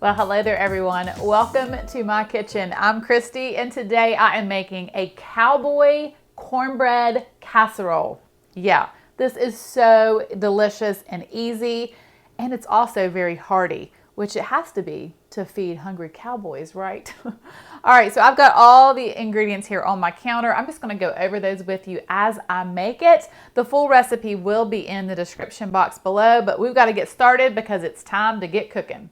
Well, hello there everyone. Welcome to my kitchen. I'm Christy and today I am making a Cowboy Cornbread Casserole. Yeah, this is so delicious and easy, and it's also very hearty, which it has to be to feed hungry cowboys, right? All right, so I've got all the ingredients here on my counter. I'm just gonna go over those with you as I make it. The full recipe will be in the description box below, but we've got to get started because it's time to get cooking.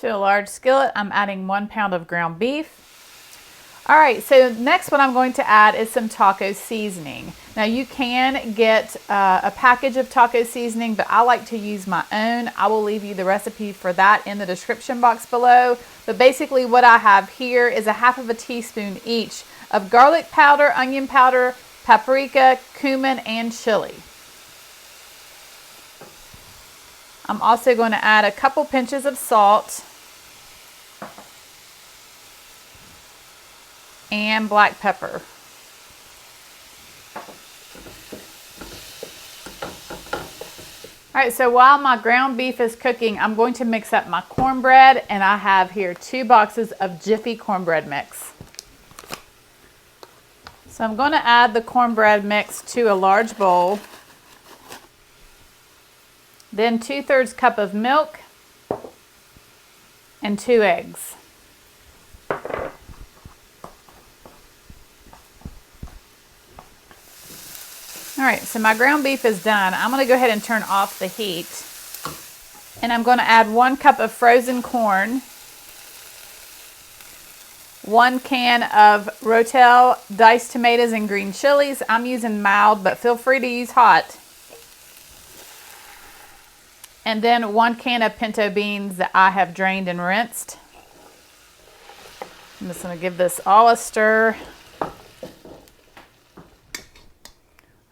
To a large skillet, I'm adding 1 pound of ground beef. All right, so next what I'm going to add is some taco seasoning. Now you can get a package of taco seasoning, but I like to use my own. I will leave you the recipe for that in the description box below. But basically what I have here is 1/2 teaspoon each of garlic powder, onion powder, paprika, cumin, and chili. I'm also going to add a couple pinches of salt and black pepper. All right, so while my ground beef is cooking, I'm going to mix up my cornbread, and I have here 2 boxes of Jiffy Cornbread mix. So I'm going to add the cornbread mix to a large bowl. Then 2/3 cup of milk and 2 eggs. All right, so my ground beef is done. I'm gonna go ahead and turn off the heat. And I'm gonna add 1 cup of frozen corn, 1 can of Rotel diced tomatoes and green chilies. I'm using mild, but feel free to use hot. And then 1 can of pinto beans that I have drained and rinsed. I'm just gonna give this all a stir.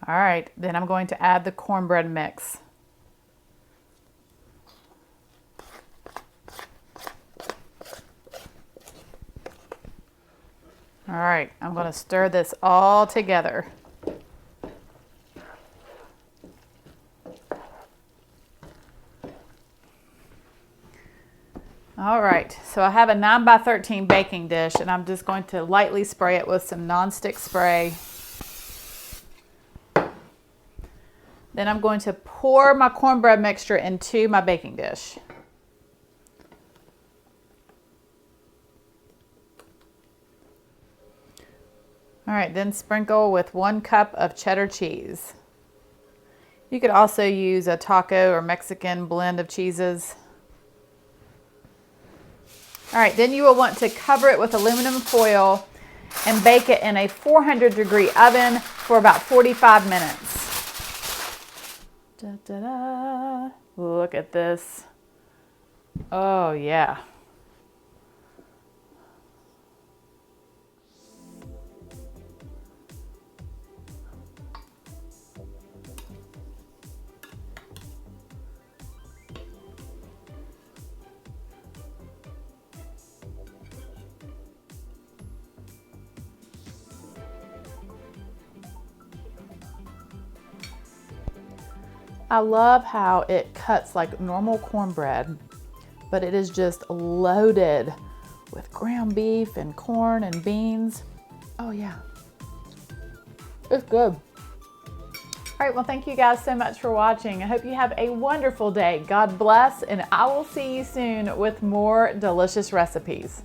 All right, then I'm going to add the cornbread mix. All right, I'm gonna stir this all together. All right, so I have a 9 by 13 baking dish, and I'm just going to lightly spray it with some nonstick spray. Then I'm going to pour my cornbread mixture into my baking dish. All right, then sprinkle with 1 cup of cheddar cheese. You could also use a taco or Mexican blend of cheeses. All right, then you will want to cover it with aluminum foil and bake it in a 400-degree oven for about 45 minutes. Da, da, da. Look at this. Oh, yeah. I love how it cuts like normal cornbread, but it is just loaded with ground beef and corn and beans. Oh yeah, it's good. All right, well, thank you guys so much for watching. I hope you have a wonderful day. God bless, and I will see you soon with more delicious recipes.